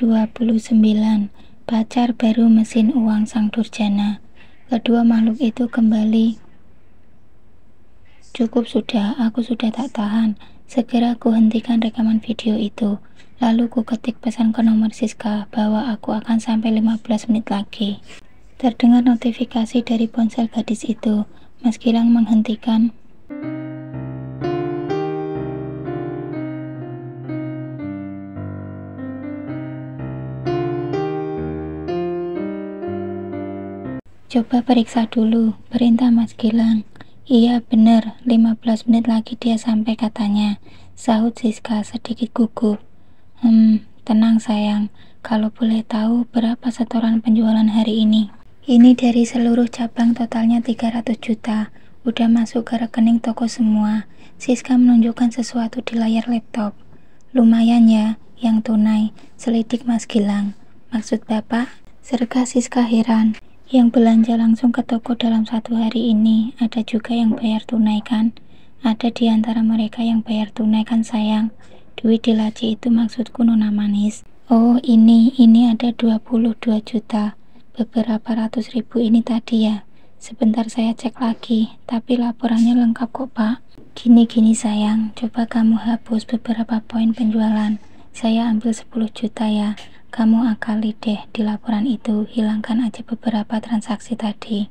29. Pacar baru mesin uang sang durjana. Kedua makhluk itu kembali. Cukup sudah, aku sudah tak tahan. Segera ku hentikan rekaman video itu. Lalu ku ketik pesan ke nomor Siska bahwa aku akan sampai 15 menit lagi. Terdengar notifikasi dari ponsel gadis itu. Mas Gilang menghentikan. Coba periksa dulu, perintah Mas Gilang. Iya bener, 15 menit lagi dia sampai katanya, sahut Siska sedikit gugup. Tenang sayang, kalau boleh tahu berapa setoran penjualan hari ini? Ini dari seluruh cabang totalnya 300 juta, udah masuk ke rekening toko semua. Siska menunjukkan sesuatu di layar laptop. Lumayan ya, yang tunai, selidik Mas Gilang. Maksud Bapak? Serga Siska heran. Yang belanja langsung ke toko dalam satu hari ini, ada juga yang bayar tunai kan? Ada di antara mereka yang bayar tunai kan sayang? Duit di laci itu maksudku nona manis. Oh ini ada 22 juta. Beberapa ratus ribu ini tadi ya. Sebentar saya cek lagi, tapi laporannya lengkap kok pak. Gini sayang, coba kamu hapus beberapa poin penjualan. Saya ambil 10 juta ya. Kamu akali deh di laporan itu, hilangkan aja beberapa transaksi tadi.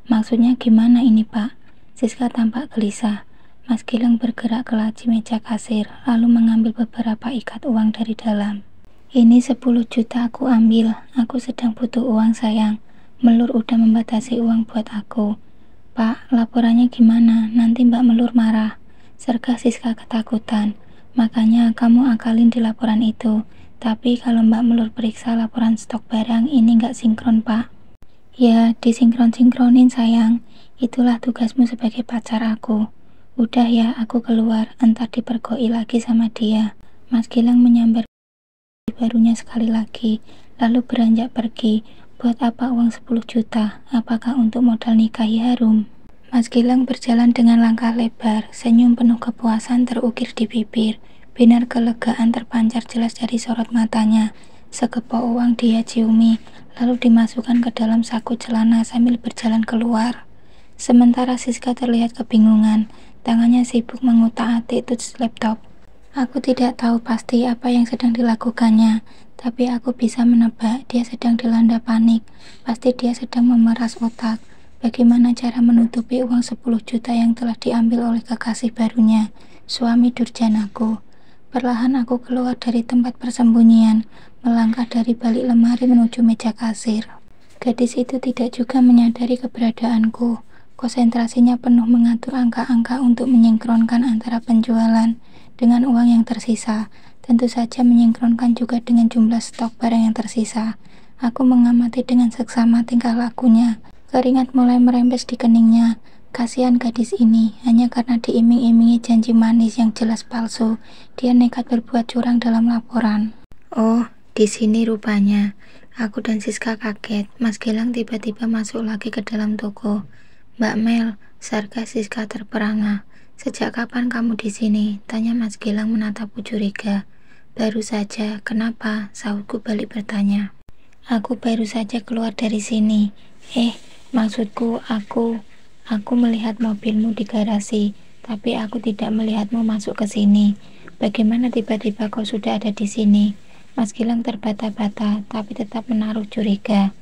Maksudnya gimana ini pak? Siska tampak gelisah. Mas Gilang bergerak ke laci meja kasir, lalu mengambil beberapa ikat uang dari dalam. Ini 10 juta aku ambil, aku sedang butuh uang sayang. Melur udah membatasi uang buat aku. Pak, laporannya gimana? Nanti Mbak Melur marah. Serga Siska ketakutan. Makanya kamu akalin di laporan itu. Tapi kalau Mbak Melur periksa laporan stok barang ini nggak sinkron pak. Ya disinkron-sinkronin sayang. Itulah tugasmu sebagai pacar aku. Udah ya aku keluar, entar dipergoi lagi sama dia. Mas Gilang menyambar barunya sekali lagi, lalu beranjak pergi. Buat apa uang 10 juta? Apakah untuk modal nikahi Harum? Mas Gilang berjalan dengan langkah lebar, senyum penuh kepuasan terukir di bibir. Binar kelegaan terpancar jelas dari sorot matanya. Sekepok uang dia ciumi, lalu dimasukkan ke dalam saku celana sambil berjalan keluar. Sementara Siska terlihat kebingungan, tangannya sibuk mengutak-atik touch laptop. Aku tidak tahu pasti apa yang sedang dilakukannya, tapi aku bisa menebak dia sedang dilanda panik. Pasti dia sedang memeras otak. Bagaimana cara menutupi uang 10 juta yang telah diambil oleh kekasih barunya, suami durjanaku. Perlahan aku keluar dari tempat persembunyian, melangkah dari balik lemari menuju meja kasir. Gadis itu tidak juga menyadari keberadaanku. Konsentrasinya penuh mengatur angka-angka untuk menyinkronkan antara penjualan dengan uang yang tersisa. Tentu saja menyinkronkan juga dengan jumlah stok barang yang tersisa. Aku mengamati dengan seksama tingkah lakunya. Keringat mulai merembes di keningnya. Kasihan gadis ini, hanya karena diiming-imingi janji manis yang jelas palsu, dia nekat berbuat curang dalam laporan. Oh, di sini rupanya. Aku dan Siska kaget. Mas Gilang tiba-tiba masuk lagi ke dalam toko. Mbak Mel, sarga Siska terperangah. Sejak kapan kamu di sini? Tanya Mas Gilang menatapku curiga. Baru saja, kenapa? Sahutku balik bertanya. Aku baru saja keluar dari sini. Maksudku Aku melihat mobilmu di garasi, tapi aku tidak melihatmu masuk ke sini. Bagaimana tiba-tiba kau sudah ada di sini? Mas Gilang terbata-bata, tapi tetap menaruh curiga.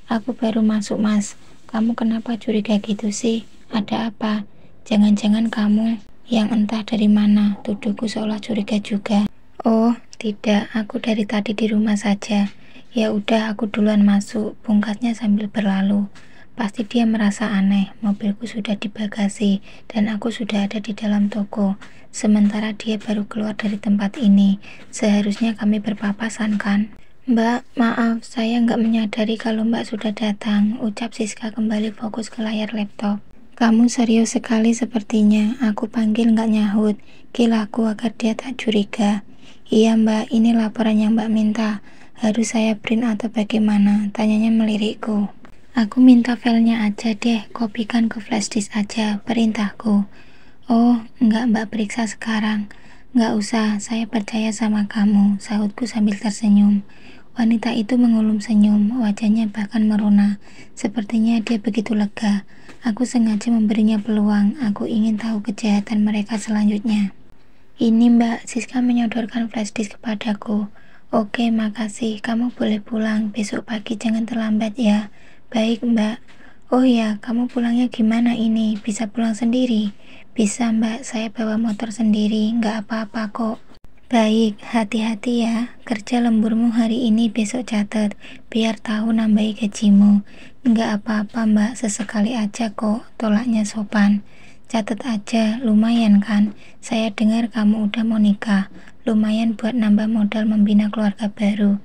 Aku baru masuk mas. Kamu kenapa curiga gitu sih? Ada apa? Jangan-jangan kamu yang entah dari mana, tuduhku seolah curiga juga. Oh, tidak, aku dari tadi di rumah saja. Ya udah, aku duluan masuk, pungkasnya sambil berlalu. Pasti dia merasa aneh, mobilku sudah di bagasi dan aku sudah ada di dalam toko. Sementara dia baru keluar dari tempat ini. Seharusnya kami berpapasan kan? Mbak, maaf, saya nggak menyadari kalau Mbak sudah datang, ucap Siska kembali fokus ke layar laptop. Kamu serius sekali sepertinya, aku panggil nggak nyahut. Kilaku agar dia tak curiga. Iya Mbak, ini laporan yang Mbak minta. Harus saya print atau bagaimana? Tanyanya melirikku. Aku minta filenya aja deh, kopikan ke flash disk aja, perintahku. Oh, enggak Mbak periksa sekarang. Enggak usah, saya percaya sama kamu, sahutku sambil tersenyum. Wanita itu mengulum senyum, wajahnya bahkan merona. Sepertinya dia begitu lega. Aku sengaja memberinya peluang. Aku ingin tahu kejahatan mereka selanjutnya. Ini Mbak, Siska menyodorkan flashdisk kepadaku. Oke, makasih. Kamu boleh pulang. Besok pagi jangan terlambat ya. Baik Mbak. Oh ya, kamu pulangnya gimana ini? Bisa pulang sendiri? Bisa Mbak, saya bawa motor sendiri. Nggak apa-apa kok. Baik, hati-hati ya. Kerja lemburmu hari ini besok catat, biar tahu nambahi gajimu. Enggak apa-apa Mbak, sesekali aja kok, tolaknya sopan. Catat aja, lumayan kan? Saya dengar kamu udah mau nikah. Lumayan buat nambah modal membina keluarga baru.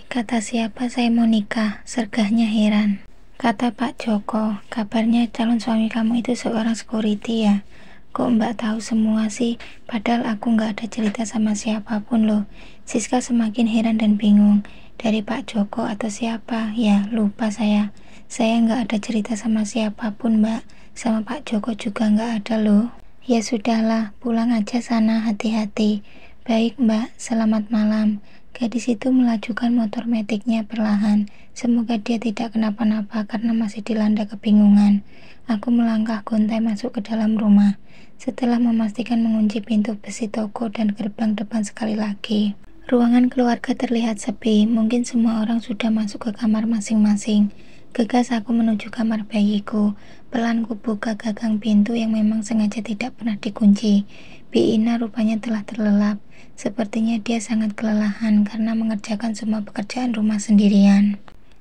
Kata siapa saya mau nikah? Sergahnya heran. Kata Pak Joko, kabarnya calon suami kamu itu seorang security ya? Kok Mbak tahu semua sih? Padahal aku nggak ada cerita sama siapapun loh. Siska semakin heran dan bingung. Dari Pak Joko atau siapa? Ya, lupa saya. Saya nggak ada cerita sama siapapun Mbak. Sama Pak Joko juga nggak ada loh. Ya sudahlah, pulang aja sana, hati-hati. Baik Mbak, selamat malam. Gadis itu melajukan motor metiknya perlahan. Semoga dia tidak kenapa-napa karena masih dilanda kebingungan. Aku melangkah gontai masuk ke dalam rumah. Setelah memastikan mengunci pintu besi toko dan gerbang depan sekali lagi, ruangan keluarga terlihat sepi. Mungkin semua orang sudah masuk ke kamar masing-masing. Gegas aku menuju kamar bayiku. Pelan ku buka gagang pintu yang memang sengaja tidak pernah dikunci. Bi Ina rupanya telah terlelap. Sepertinya dia sangat kelelahan karena mengerjakan semua pekerjaan rumah sendirian.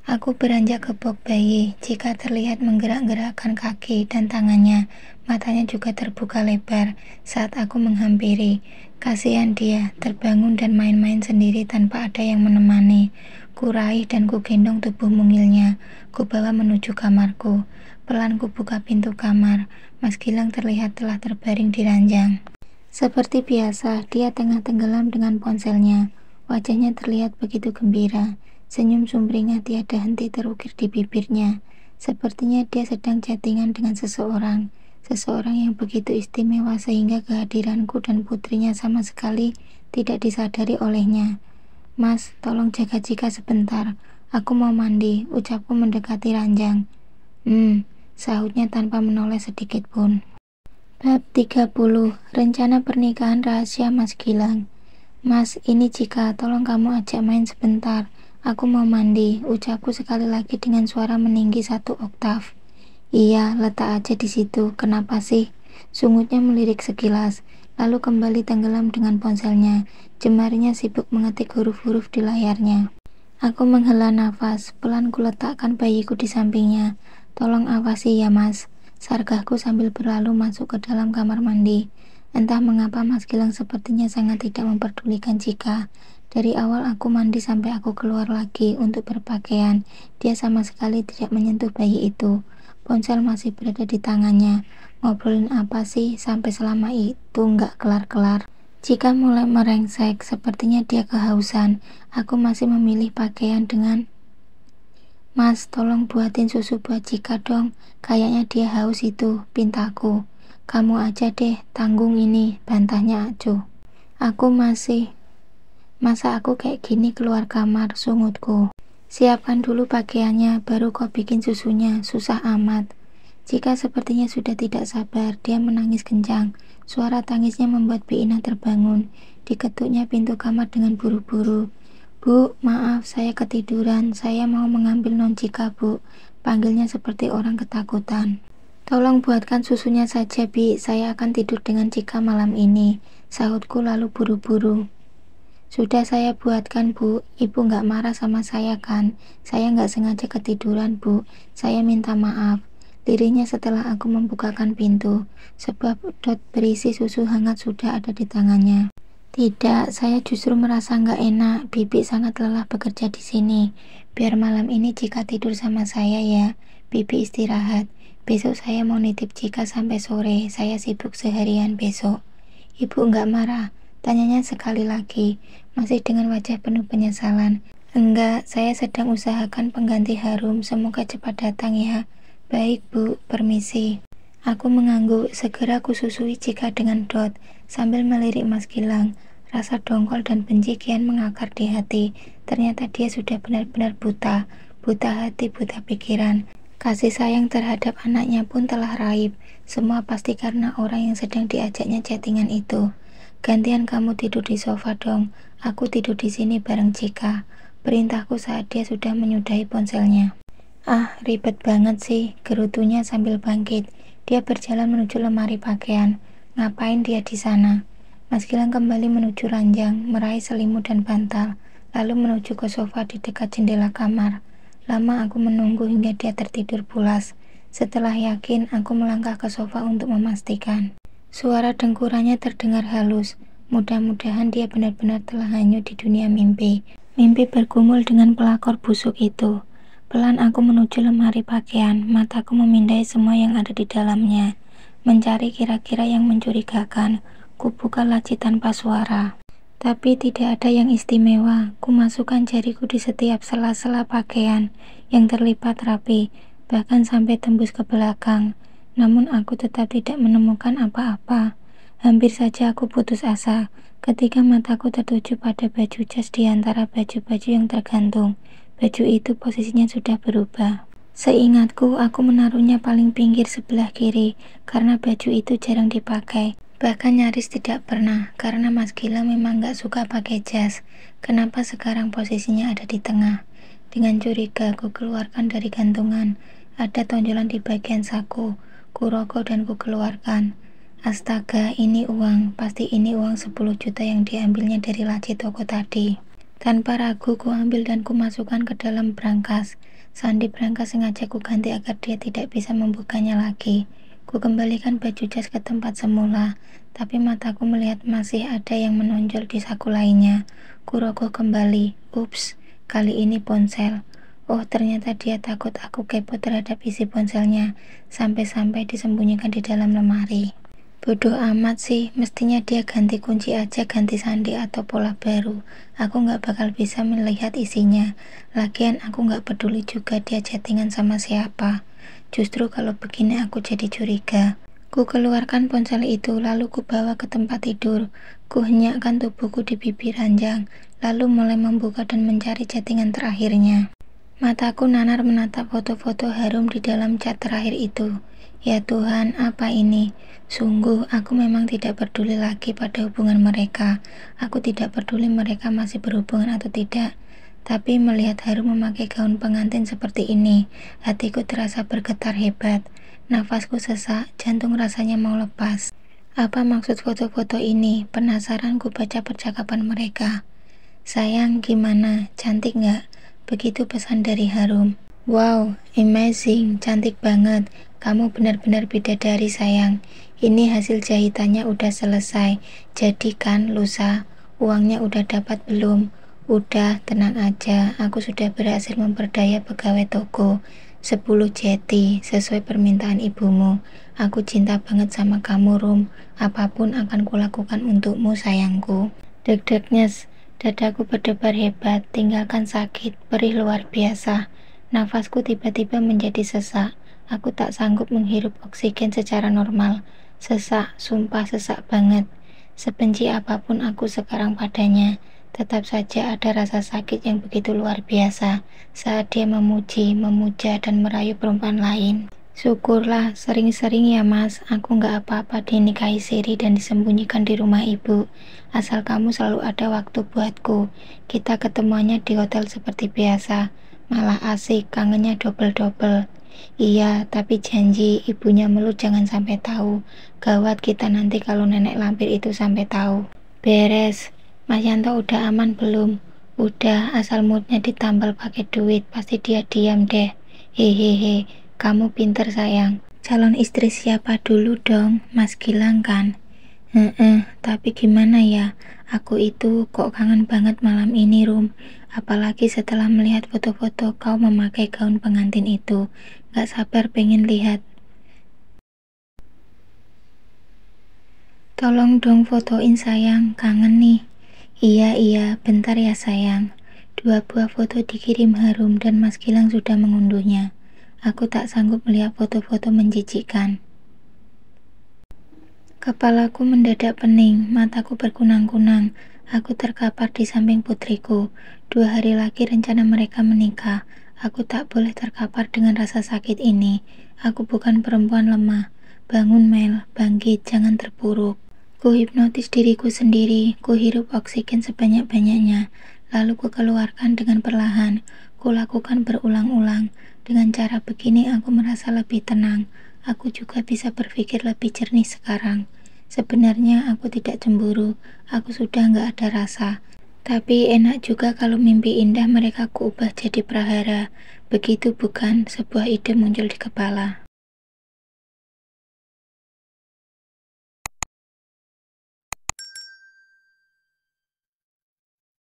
Aku beranjak ke box bayi. Jika terlihat menggerak-gerakkan kaki dan tangannya, matanya juga terbuka lebar saat aku menghampiri. Kasihan dia, terbangun dan main-main sendiri tanpa ada yang menemani. Kuraih dan kugendong tubuh mungilnya. Kubawa menuju kamarku. Pelan ku buka pintu kamar. Mas Gilang terlihat telah terbaring di ranjang. Seperti biasa, dia tengah tenggelam dengan ponselnya. Wajahnya terlihat begitu gembira. Senyum sumringah tiada henti terukir di bibirnya. Sepertinya dia sedang chattingan dengan seseorang. Seseorang yang begitu istimewa sehingga kehadiranku dan putrinya sama sekali tidak disadari olehnya. Mas, tolong jaga Cika sebentar. Aku mau mandi, ucapku mendekati ranjang. Sahutnya tanpa menoleh sedikit pun. Bab 30. Rencana pernikahan rahasia Mas Gilang. Mas, ini Cika, tolong kamu ajak main sebentar. Aku mau mandi, ucapku sekali lagi dengan suara meninggi 1 oktav. Iya, letak aja di situ. Kenapa sih? Sungutnya melirik sekilas, lalu kembali tenggelam dengan ponselnya. Jemarinya sibuk mengetik huruf-huruf di layarnya. Aku menghela nafas, pelan kuletakkan bayiku di sampingnya. Tolong awasi ya Mas, sargahku sambil berlalu masuk ke dalam kamar mandi. Entah mengapa Mas Gilang sepertinya sangat tidak memperdulikan Cika. Dari awal aku mandi sampai aku keluar lagi untuk berpakaian, dia sama sekali tidak menyentuh bayi itu. Ponsel masih berada di tangannya. Ngobrolin apa sih sampai selama itu nggak kelar-kelar. Cika mulai merengsek, sepertinya dia kehausan. Aku masih memilih pakaian dengan, Mas, tolong buatin susu buat Cika dong. Kayaknya dia haus itu, pintaku. Kamu aja deh, tanggung ini, bantahnya Acu. Masa aku kayak gini keluar kamar, sungutku. Siapkan dulu pakaiannya, baru kau bikin susunya, susah amat. Cika sepertinya sudah tidak sabar, dia menangis kencang. Suara tangisnya membuat Bi Ina terbangun. Diketuknya pintu kamar dengan buru-buru. Bu, maaf, saya ketiduran, saya mau mengambil non Cika Bu. Panggilnya seperti orang ketakutan. Tolong buatkan susunya saja Bi, saya akan tidur dengan Cika malam ini, sahutku lalu buru-buru. Sudah saya buatkan Bu, Ibu nggak marah sama saya kan? Saya nggak sengaja ketiduran Bu, saya minta maaf. Lirihnya setelah aku membukakan pintu. Sebuah dot berisi susu hangat sudah ada di tangannya. Tidak, saya justru merasa nggak enak. Bibi sangat lelah bekerja di sini. Biar malam ini Cika tidur sama saya ya. Bibi istirahat. Besok saya mau nitip Cika sampai sore. Saya sibuk seharian besok. Ibu nggak marah? Tanyanya sekali lagi, masih dengan wajah penuh penyesalan. Enggak, saya sedang usahakan pengganti harum, semoga cepat datang ya. Baik Bu, permisi. Aku mengangguk, segera kususui Cika dengan dot, sambil melirik Mas Gilang. Rasa dongkol dan benci kian mengakar di hati. Ternyata dia sudah benar-benar buta, buta hati, buta pikiran. Kasih sayang terhadap anaknya pun telah raib. Semua pasti karena orang yang sedang diajaknya chattingan itu. Gantian kamu tidur di sofa dong, aku tidur di sini bareng Cika. Perintahku saat dia sudah menyudahi ponselnya. Ah, ribet banget sih, gerutunya sambil bangkit. Dia berjalan menuju lemari pakaian. Ngapain dia di sana? Mas Gilang kembali menuju ranjang, meraih selimut dan bantal, lalu menuju ke sofa di dekat jendela kamar. Lama aku menunggu hingga dia tertidur pulas. Setelah yakin, aku melangkah ke sofa untuk memastikan. Suara dengkurannya terdengar halus. Mudah-mudahan dia benar-benar telah hanyut di dunia mimpi. Mimpi bergumul dengan pelakor busuk itu. Pelan aku menuju lemari pakaian, mataku memindai semua yang ada di dalamnya, mencari kira-kira yang mencurigakan. Kubuka laci tanpa suara, tapi tidak ada yang istimewa. Kumasukkan jariku di setiap sela-sela pakaian yang terlipat rapi, bahkan sampai tembus ke belakang. Namun aku tetap tidak menemukan apa-apa. Hampir saja aku putus asa ketika mataku tertuju pada baju jas di antara baju-baju yang tergantung. Baju itu posisinya sudah berubah. Seingatku, aku menaruhnya paling pinggir sebelah kiri karena baju itu jarang dipakai. Bahkan nyaris tidak pernah, karena Mas Gilang memang gak suka pakai jas. Kenapa sekarang posisinya ada di tengah? Dengan curiga, ku keluarkan dari gantungan. Ada tonjolan di bagian saku. Ku rokok dan ku keluarkan. Astaga, ini uang. Pasti ini uang 10 juta yang diambilnya dari laci toko tadi. Tanpa ragu, ku ambil dan ku masukkan ke dalam brankas. Sandi brankas sengaja ku ganti agar dia tidak bisa membukanya lagi. Ku kembalikan baju jas ke tempat semula, tapi mataku melihat masih ada yang menonjol di saku lainnya. Ku rogoh kembali. Ups, kali ini ponsel. Oh, ternyata dia takut aku kepo terhadap isi ponselnya, sampai-sampai disembunyikan di dalam lemari. Bodoh amat sih, mestinya dia ganti kunci aja, ganti sandi atau pola baru. Aku gak bakal bisa melihat isinya. Lagian aku gak peduli juga dia chattingan sama siapa. Justru kalau begini aku jadi curiga. Ku keluarkan ponsel itu, lalu ku bawa ke tempat tidur. Ku henyakkan tubuhku di bibir ranjang, lalu mulai membuka dan mencari chattingan terakhirnya. Mataku nanar menatap foto-foto harum di dalam chat terakhir itu. Ya Tuhan, apa ini? Sungguh, aku memang tidak peduli lagi pada hubungan mereka. Aku tidak peduli mereka masih berhubungan atau tidak. Tapi melihat Harum memakai gaun pengantin seperti ini, hatiku terasa bergetar hebat. Nafasku sesak, jantung rasanya mau lepas. Apa maksud foto-foto ini? Penasaran ku baca percakapan mereka. Sayang, gimana? Cantik nggak? Begitu pesan dari Harum. Wow, amazing, cantik banget. Kamu benar-benar bidadari sayang. Ini hasil jahitannya udah selesai. Jadi kan lusa, uangnya udah dapat belum? Udah, tenang aja, aku sudah berhasil memperdaya pegawai toko. 10 jeti, sesuai permintaan ibumu. Aku cinta banget sama kamu, Rum. Apapun akan kulakukan untukmu, sayangku. Deg-degnya, dadaku berdebar hebat, tinggalkan sakit, perih luar biasa. Nafasku tiba-tiba menjadi sesak. Aku tak sanggup menghirup oksigen secara normal. Sesak, sumpah sesak banget. Sebenci apapun aku sekarang padanya, tetap saja ada rasa sakit yang begitu luar biasa saat dia memuji, memuja, dan merayu perempuan lain. Syukurlah, sering-sering ya mas, aku gak apa-apa dinikahi siri dan disembunyikan di rumah ibu. Asal kamu selalu ada waktu buatku. Kita ketemuannya di hotel seperti biasa. Malah asik, kangennya double-double. Iya, tapi janji ibunya Melut jangan sampai tahu. Gawat kita nanti kalau nenek lampir itu sampai tahu. Beres. Mas Yanto udah aman belum? Udah, asal moodnya ditambal pakai duit, pasti dia diam deh. Hehehe, kamu pinter sayang. Calon istri siapa dulu dong? Mas Gilang kan? Tapi gimana ya? Aku itu kok kangen banget malam ini, Rum. Apalagi setelah melihat foto-foto kau memakai gaun pengantin itu. Gak sabar pengen lihat. Tolong dong fotoin sayang, kangen nih. Iya, bentar ya sayang. 2 buah foto dikirim Harum dan Mas Gilang sudah mengunduhnya. Aku tak sanggup melihat foto-foto menjijikkan. Kepalaku mendadak pening, mataku berkunang-kunang. Aku terkapar di samping putriku. 2 hari lagi rencana mereka menikah. Aku tak boleh terkapar dengan rasa sakit ini. Aku bukan perempuan lemah. Bangun Mel, bangkit, jangan terpuruk. Ku hipnotis diriku sendiri, ku hirup oksigen sebanyak-banyaknya, lalu ku keluarkan dengan perlahan. Ku lakukan berulang-ulang. Dengan cara begini aku merasa lebih tenang. Aku juga bisa berpikir lebih jernih sekarang. Sebenarnya aku tidak cemburu, aku sudah nggak ada rasa. Tapi enak juga kalau mimpi indah mereka kuubah jadi prahara. Begitu bukan? Sebuah ide muncul di kepala.